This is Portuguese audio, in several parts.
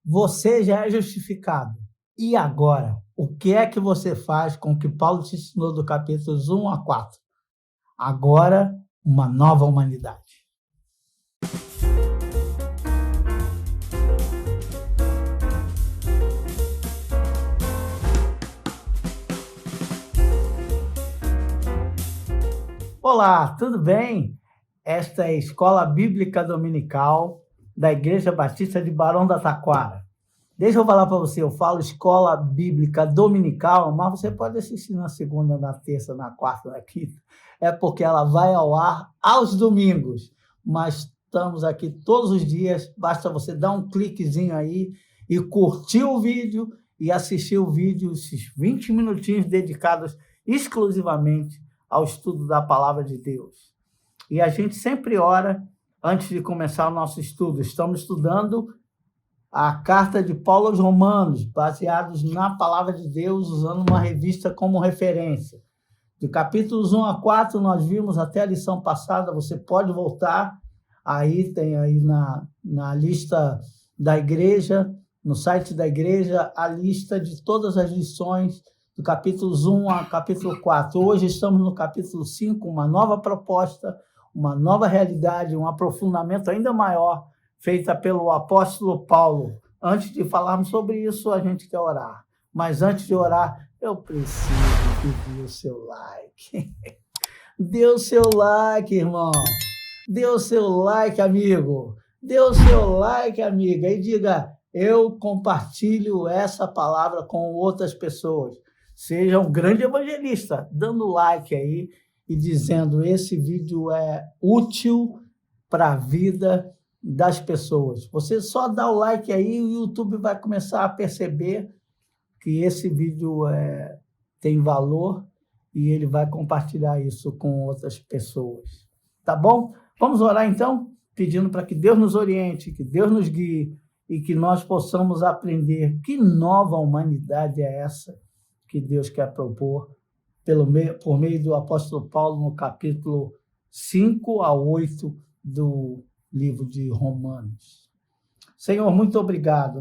Você já é justificado. E agora? O que é que você faz com o que Paulo te ensinou do capítulos 1 a 4? Agora, uma nova humanidade. Olá, tudo bem? Esta é a Escola Bíblica Dominical da Igreja Batista de Barão da Taquara. Deixa eu falar para você, eu falo Escola Bíblica Dominical, mas você pode assistir na segunda, na terça, na quarta, na quinta. É porque ela vai ao ar aos domingos, mas estamos aqui todos os dias, basta você dar um cliquezinho aí e curtir o vídeo e assistir o vídeo, esses 20 minutinhos dedicados exclusivamente ao estudo da Palavra de Deus. E a gente sempre ora antes de começar o nosso estudo. Estamos estudando a carta de Paulo aos Romanos, baseados na Palavra de Deus, usando uma revista como referência. De capítulos 1 a 4, nós vimos até a lição passada, você pode voltar, aí tem aí na lista da igreja, no site da igreja, a lista de todas as lições do capítulos 1 a capítulo 4. Hoje estamos no capítulo 5, uma nova proposta, uma nova realidade, um aprofundamento ainda maior, feita pelo apóstolo Paulo. Antes de falarmos sobre isso, a gente quer orar. Mas antes de orar, eu preciso pedir o seu like. Dê o seu like, irmão. Dê o seu like, amigo. Dê o seu like, amiga. E diga, eu compartilho essa palavra com outras pessoas. Seja um grande evangelista, dando like aí e dizendo, esse vídeo é útil para a vida das pessoas. Você só dá o like aí e o YouTube vai começar a perceber que esse vídeo tem valor e ele vai compartilhar isso com outras pessoas. Tá bom? Vamos orar então, pedindo para que Deus nos oriente, que Deus nos guie e que nós possamos aprender que nova humanidade é essa que Deus quer propor por meio do apóstolo Paulo no capítulo 5 a 8 do livro de Romanos. Senhor, muito obrigado,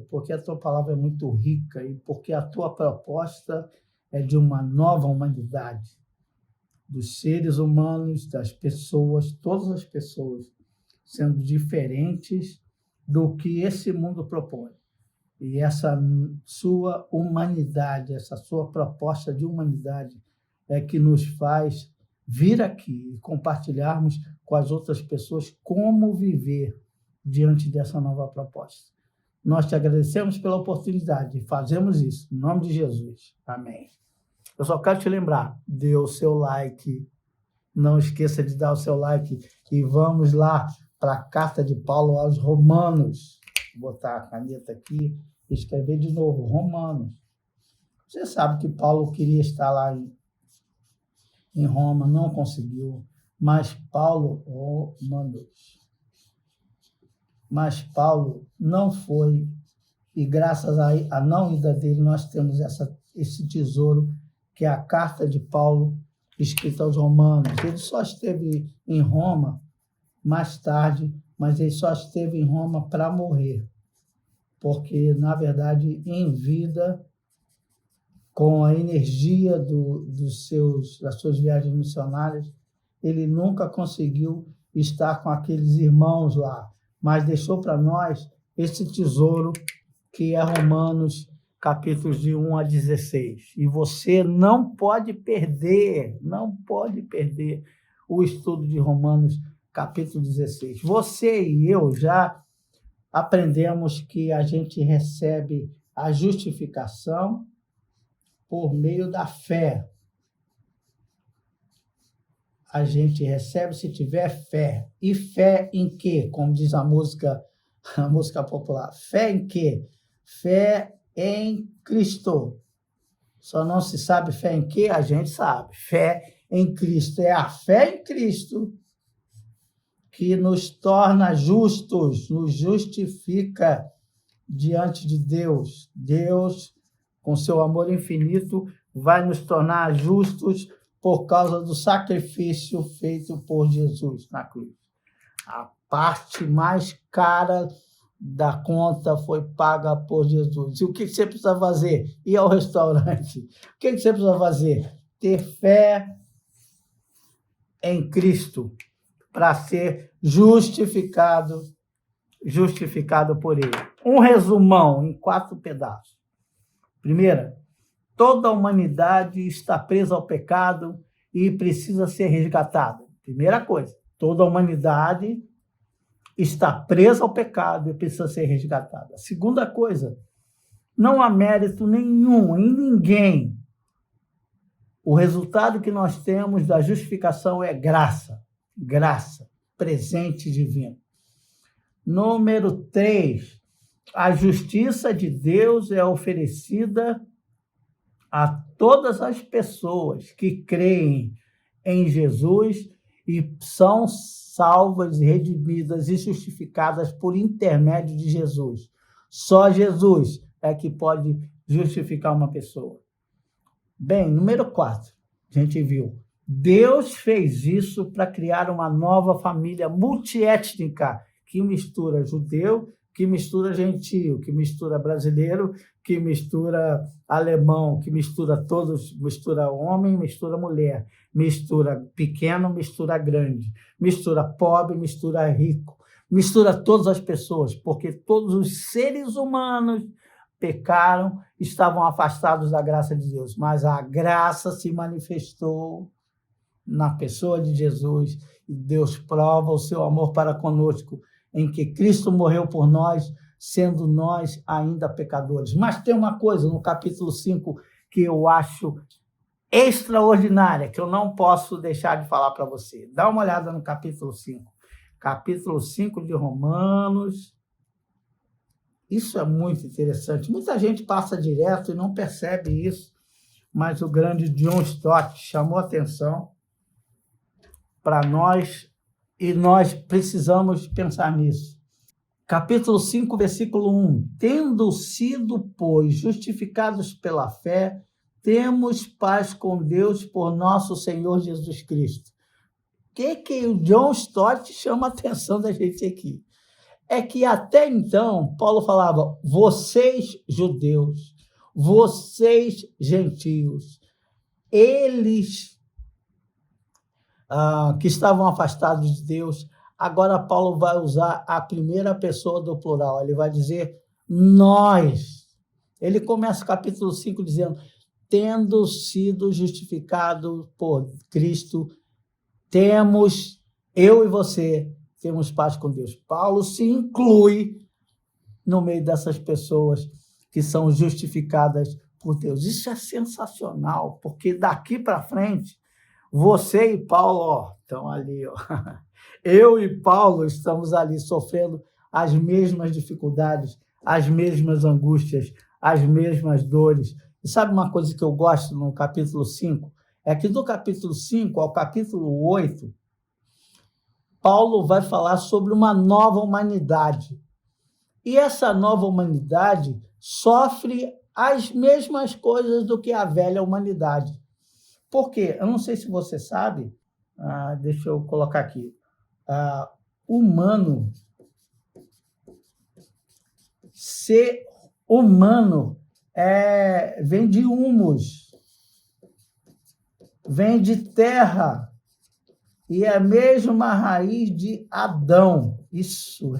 porque a tua palavra é muito rica e porque a tua proposta é de uma nova humanidade, dos seres humanos, das pessoas, todas as pessoas, sendo diferentes do que esse mundo propõe. E essa sua humanidade, essa sua proposta de humanidade é que nos faz vir aqui e compartilharmos com as outras pessoas como viver diante dessa nova proposta. Nós te agradecemos pela oportunidade e fazemos isso, em nome de Jesus. Amém. Eu só quero te lembrar, dê o seu like, não esqueça de dar o seu like e vamos lá para a carta de Paulo aos Romanos. Vou botar a caneta aqui e escrever de novo, Romanos. Você sabe que Paulo queria estar lá em Roma, não conseguiu, mas Paulo Mas Paulo não foi, e graças à não ida dele, nós temos esse tesouro, que é a carta de Paulo, escrita aos Romanos. Ele só esteve em Roma mais tarde, mas ele só esteve em Roma para morrer. Porque, na verdade, em vida, com a energia das suas viagens missionárias, ele nunca conseguiu estar com aqueles irmãos lá, mas deixou para nós esse tesouro que é Romanos, capítulos de 1 a 16. E você não pode perder o estudo de Romanos, capítulo 16. Você e eu já aprendemos que a gente recebe a justificação por meio da fé. A gente recebe se tiver fé. E fé em quê? Como diz a música popular. Fé em quê? Fé em Cristo. Só não se sabe fé em quê? A gente sabe. Fé em Cristo. É a fé em Cristo que nos torna justos, nos justifica diante de Deus. Deus, com seu amor infinito, vai nos tornar justos por causa do sacrifício feito por Jesus na cruz. A parte mais cara da conta foi paga por Jesus. E o que você precisa fazer? Ir ao restaurante. O que você precisa fazer? Ter fé em Cristo para ser justificado por Ele. Um resumão em 4 pedaços. Primeira, toda a humanidade está presa ao pecado e precisa ser resgatada. Primeira coisa, toda a humanidade está presa ao pecado e precisa ser resgatada. Segunda coisa, não há mérito nenhum em ninguém. O resultado que nós temos da justificação é graça, presente divino. Número 3, a justiça de Deus é oferecida a todas as pessoas que creem em Jesus e são salvas, redimidas e justificadas por intermédio de Jesus. Só Jesus é que pode justificar uma pessoa. Bem, número 4, a gente viu. Deus fez isso para criar uma nova família multiétnica que mistura judeu, que mistura gentio, que mistura brasileiro, que mistura alemão, que mistura todos, mistura homem, mistura mulher, mistura pequeno, mistura grande, mistura pobre, mistura rico, mistura todas as pessoas, porque todos os seres humanos pecaram, estavam afastados da graça de Deus, mas a graça se manifestou na pessoa de Jesus e Deus prova o seu amor para conosco, em que Cristo morreu por nós, sendo nós ainda pecadores. Mas tem uma coisa no capítulo 5 que eu acho extraordinária, que eu não posso deixar de falar para você. Dá uma olhada no capítulo 5. Capítulo 5 de Romanos. Isso é muito interessante. Muita gente passa direto e não percebe isso, mas o grande John Stott chamou atenção para nós e nós precisamos pensar nisso. Capítulo 5, versículo 1. Tendo sido, pois, justificados pela fé, temos paz com Deus por nosso Senhor Jesus Cristo. O que o John Stott chama a atenção da gente aqui? É que até então, Paulo falava, vocês judeus, vocês gentios, eles que estavam afastados de Deus, agora Paulo vai usar a primeira pessoa do plural, ele vai dizer nós. Ele começa o capítulo 5 dizendo, tendo sido justificado por Cristo, temos, eu e você, temos paz com Deus. Paulo se inclui no meio dessas pessoas que são justificadas por Deus. Isso é sensacional, porque daqui para frente, você e Paulo estão ali. Eu e Paulo estamos ali sofrendo as mesmas dificuldades, as mesmas angústias, as mesmas dores. E sabe uma coisa que eu gosto no capítulo 5? É que do capítulo 5 ao capítulo 8, Paulo vai falar sobre uma nova humanidade. E essa nova humanidade sofre as mesmas coisas do que a velha humanidade. Por quê? Eu não sei se você sabe, deixa eu colocar aqui. Ser humano vem de humus, vem de terra, e é a mesma raiz de Adão. Isso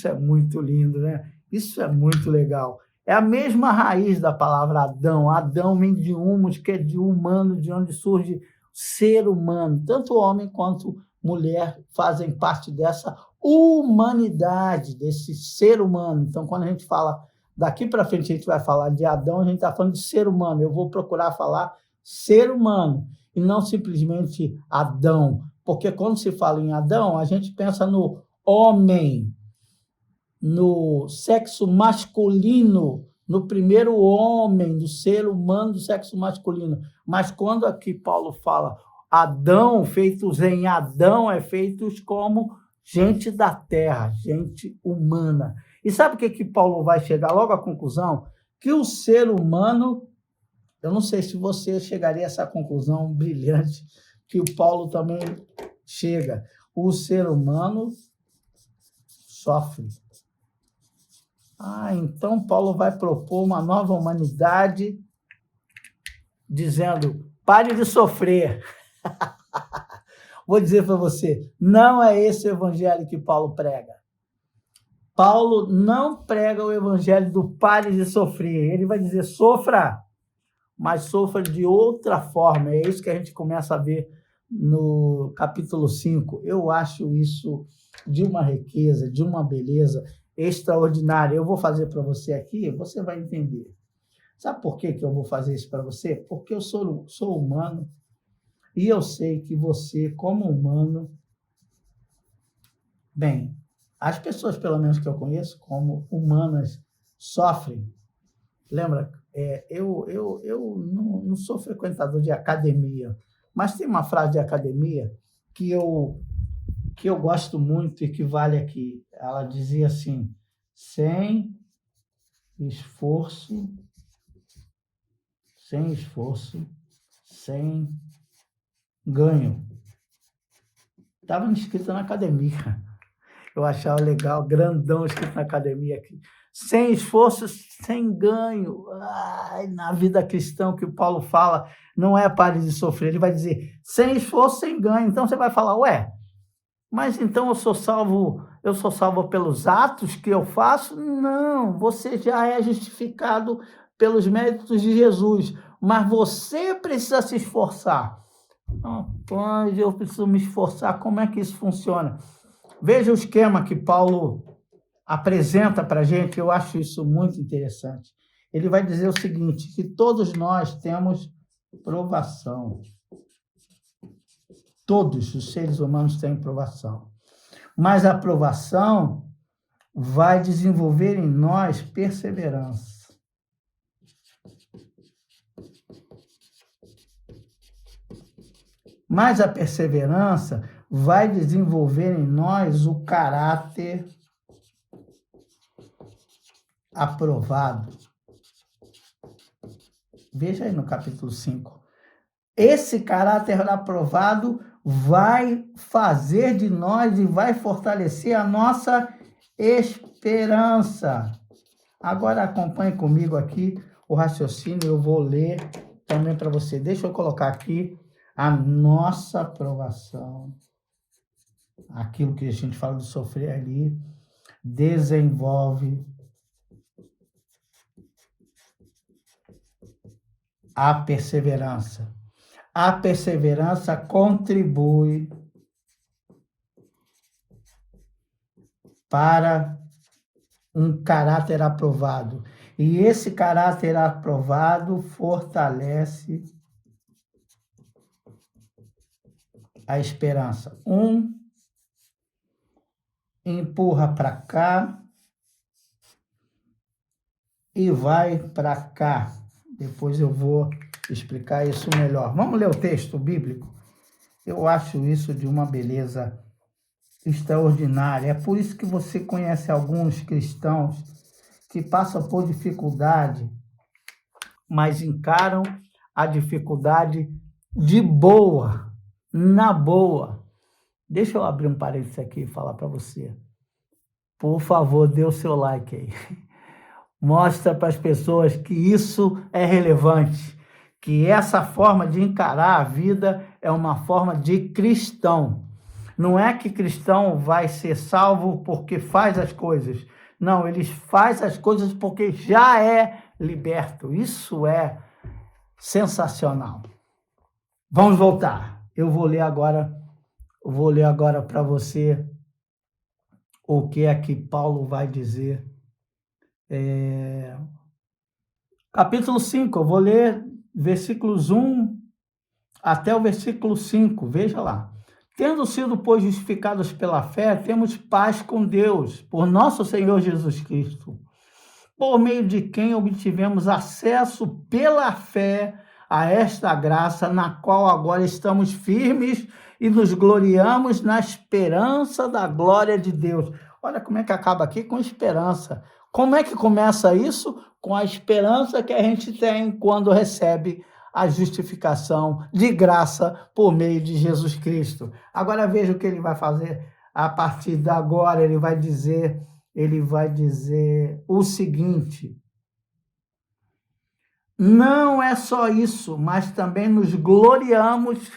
é muito lindo, né? Isso é muito legal. É a mesma raiz da palavra Adão. Adão vem de humus, que é de humano, de onde surge ser humano. Tanto homem quanto mulher fazem parte dessa humanidade, desse ser humano. Então, quando a gente fala, daqui para frente a gente vai falar de Adão, a gente está falando de ser humano. Eu vou procurar falar ser humano e não simplesmente Adão. Porque quando se fala em Adão, a gente pensa no homem, no sexo masculino, no primeiro homem, do ser humano do sexo masculino. Mas quando aqui Paulo fala Adão, feitos em Adão, feitos como gente da terra, gente humana. E sabe o que Paulo vai chegar logo à conclusão? Que o ser humano, eu não sei se você chegaria a essa conclusão brilhante, que o Paulo também chega. O ser humano sofre. Então Paulo vai propor uma nova humanidade, dizendo, pare de sofrer. Vou dizer para você, não é esse o evangelho que Paulo prega. Paulo não prega o evangelho do pare de sofrer. Ele vai dizer, sofra, mas sofra de outra forma. É isso que a gente começa a ver no capítulo 5. Eu acho isso de uma riqueza, de uma beleza extraordinária. Eu vou fazer para você aqui, você vai entender. Sabe por que eu vou fazer isso para você? Porque eu sou humano e eu sei que você, como humano, bem, as pessoas, pelo menos que eu conheço, como humanas, sofrem. Lembra? Eu não sou frequentador de academia, mas tem uma frase de academia que eu gosto muito e que vale aqui. Ela dizia assim, sem esforço, sem ganho. Estava escrito na academia. Eu achava legal, grandão escrito na academia aqui. Sem esforço, sem ganho. Na vida cristã, que o Paulo fala, não é pare de sofrer. Ele vai dizer, sem esforço, sem ganho. Então você vai falar, mas então eu sou salvo pelos atos que eu faço? Não, você já é justificado pelos méritos de Jesus. Mas você precisa se esforçar. Rapaz, eu preciso me esforçar. Como é que isso funciona? Veja o esquema que Paulo apresenta para a gente, eu acho isso muito interessante. Ele vai dizer o seguinte, que todos nós temos provação. Todos os seres humanos têm provação. Mas a provação vai desenvolver em nós perseverança. Mas a perseverança vai desenvolver em nós o caráter aprovado. Veja aí no capítulo 5. Esse caráter aprovado vai fazer de nós e vai fortalecer a nossa esperança. Agora acompanhe comigo aqui o raciocínio, eu vou ler também para você. Deixa eu colocar aqui a nossa aprovação. Aquilo que a gente fala de sofrer ali, desenvolve a perseverança. A perseverança contribui para um caráter aprovado. E esse caráter aprovado fortalece a esperança. Empurra para cá e vai para cá. Depois eu vou explicar isso melhor. Vamos ler o texto bíblico? Eu acho isso de uma beleza extraordinária. É por isso que você conhece alguns cristãos que passam por dificuldade, mas encaram a dificuldade de boa, na boa. Deixa eu abrir um parênteses aqui e falar para você. Por favor, dê o seu like aí. Mostra para as pessoas que isso é relevante, que essa forma de encarar a vida é uma forma de cristão. Não é que cristão vai ser salvo porque faz as coisas. Não, ele faz as coisas porque já é liberto. Isso é sensacional. Vamos voltar. Eu vou ler agora para você o que é que Paulo vai dizer. Capítulo 5, eu vou ler versículos 1 até o versículo 5, veja lá. Tendo sido, pois, justificados pela fé, temos paz com Deus, por nosso Senhor Jesus Cristo, por meio de quem obtivemos acesso pela fé a esta graça, na qual agora estamos firmes e nos gloriamos na esperança da glória de Deus. Olha como é que acaba aqui, com esperança. Como é que começa isso? Com a esperança que a gente tem quando recebe a justificação de graça por meio de Jesus Cristo. Agora veja o que ele vai fazer a partir de agora. Ele vai dizer ele vai dizer o seguinte: não é só isso, mas também nos gloriamos.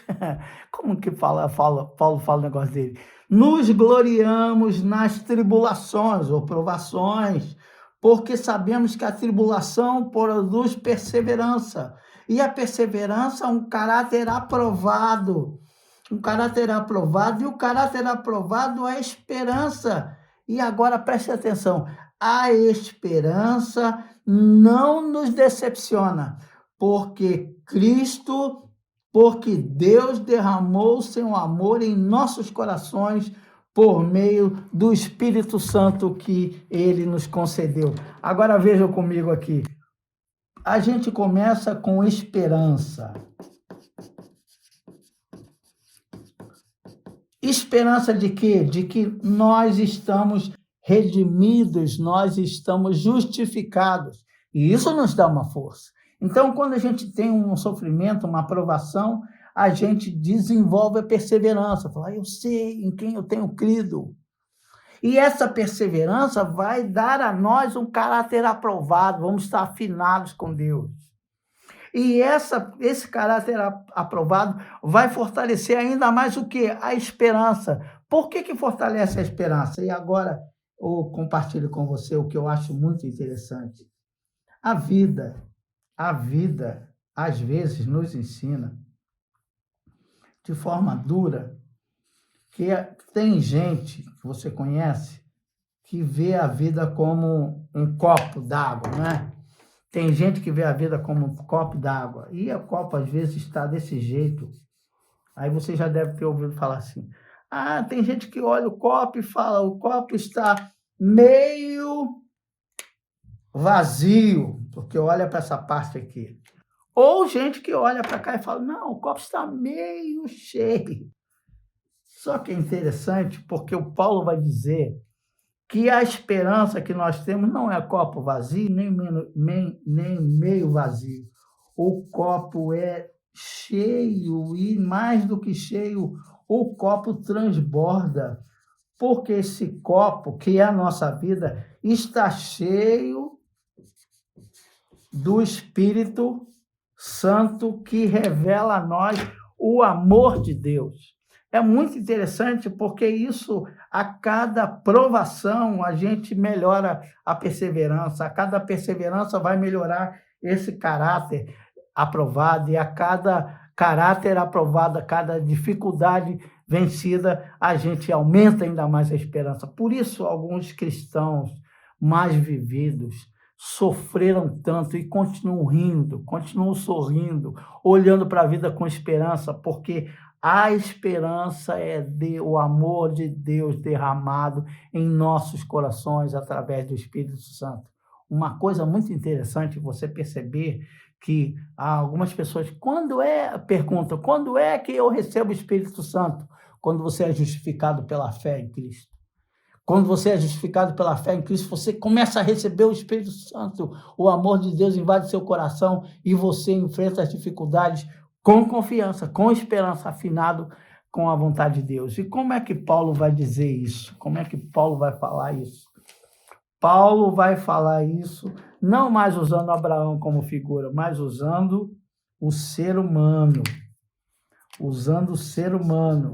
Como que Paulo fala o negócio dele? Nos gloriamos nas tribulações ou provações, porque sabemos que a tribulação produz perseverança. E a perseverança é um caráter aprovado. Um caráter aprovado, e o caráter aprovado é a esperança. E agora preste atenção: a esperança não nos decepciona, porque Deus derramou seu amor em nossos corações por meio do Espírito Santo que ele nos concedeu. Agora vejam comigo aqui. A gente começa com esperança. Esperança de quê? De que nós estamos redimidos, nós estamos justificados. E isso nos dá uma força. Então, quando a gente tem um sofrimento, uma provação, a gente desenvolve a perseverança. Fala, eu sei em quem eu tenho crido. E essa perseverança vai dar a nós um caráter aprovado, vamos estar afinados com Deus. E esse caráter aprovado vai fortalecer ainda mais o quê? A esperança. Por que fortalece a esperança? E agora eu compartilho com você o que eu acho muito interessante. A vida, às vezes, nos ensina, de forma dura, que tem gente que você conhece que vê a vida como um copo d'água, não é? Tem gente que vê a vida como um copo d'água. E o copo, às vezes, está desse jeito. Aí você já deve ter ouvido falar assim. Ah, tem gente que olha o copo e fala, o copo está meio vazio, porque olha para essa parte aqui. Ou gente que olha para cá e fala, não, o copo está meio cheio. Só que é interessante, porque o Paulo vai dizer que a esperança que nós temos não é copo vazio, nem meio vazio. O copo é cheio e, mais do que cheio, o copo transborda. Porque esse copo, que é a nossa vida, está cheio do Espírito Santo que revela a nós o amor de Deus. É muito interessante porque isso, a cada provação, a gente melhora a perseverança. A cada perseverança vai melhorar esse caráter aprovado. E a cada caráter aprovado, a cada dificuldade vencida, a gente aumenta ainda mais a esperança. Por isso, alguns cristãos mais vividos sofreram tanto e continuam rindo, continuam sorrindo, olhando para a vida com esperança, porque a esperança é o amor de Deus derramado em nossos corações através do Espírito Santo. Uma coisa muito interessante você perceber que algumas pessoas perguntam, quando é que eu recebo o Espírito Santo? Quando você é justificado pela fé em Cristo. Quando você é justificado pela fé em Cristo, você começa a receber o Espírito Santo. O amor de Deus invade seu coração e você enfrenta as dificuldades com confiança, com esperança, afinado com a vontade de Deus. E como é que Paulo vai dizer isso? Como é que Paulo vai falar isso? Paulo vai falar isso não mais usando Abraão como figura, mas usando o ser humano. Usando o ser humano.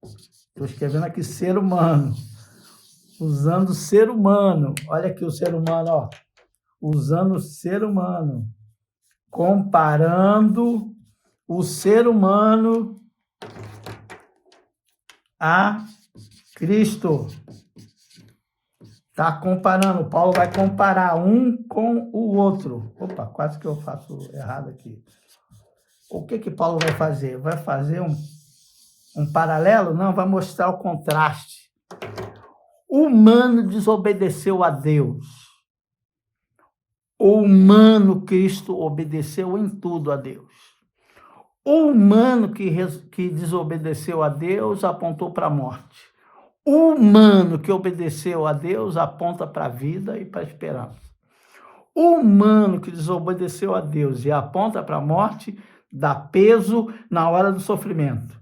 Estou escrevendo aqui ser humano. Usando o ser humano. Olha aqui o ser humano, ó. Usando o ser humano. Comparando o ser humano a Cristo. Está comparando. Paulo vai comparar um com o outro. Opa, quase que eu faço errado aqui. O que Paulo vai fazer? Vai fazer um paralelo? Não, vai mostrar o contraste. O humano desobedeceu a Deus. O humano Cristo obedeceu em tudo a Deus. O humano que desobedeceu a Deus apontou para a morte. O humano que obedeceu a Deus aponta para a vida e para a esperança. O humano que desobedeceu a Deus e aponta para a morte dá peso na hora do sofrimento.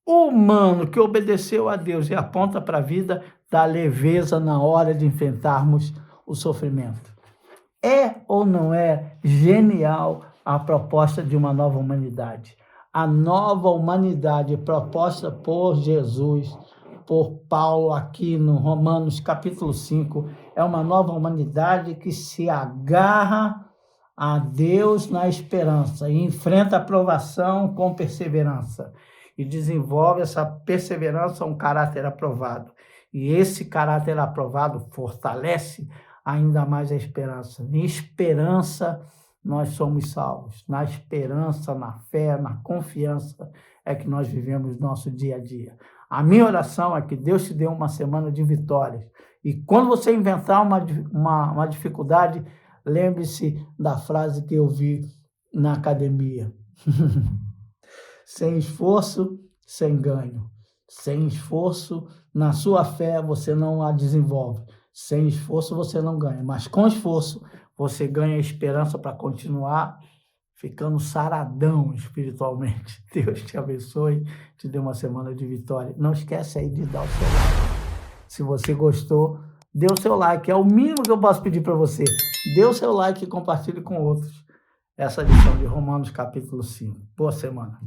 O humano que obedeceu a Deus e aponta para a vida da leveza na hora de enfrentarmos o sofrimento. É ou não é genial a proposta de uma nova humanidade? A nova humanidade proposta por Jesus, por Paulo aqui no Romanos capítulo 5, é uma nova humanidade que se agarra a Deus na esperança e enfrenta a provação com perseverança e desenvolve essa perseverança um caráter aprovado. E esse caráter aprovado fortalece ainda mais a esperança. Em esperança nós somos salvos. Na esperança, na fé, na confiança é que nós vivemos nosso dia a dia. A minha oração é que Deus te dê uma semana de vitórias. E quando você inventar uma dificuldade, lembre-se da frase que eu vi na academia. Sem esforço, sem ganho. Sem esforço, na sua fé, você não a desenvolve. Sem esforço, você não ganha. Mas com esforço, você ganha esperança para continuar ficando saradão espiritualmente. Deus te abençoe, te dê uma semana de vitória. Não esquece aí de dar o seu like. Se você gostou, dê o seu like. É o mínimo que eu posso pedir para você. Dê o seu like e compartilhe com outros essa lição de Romanos capítulo 5. Boa semana.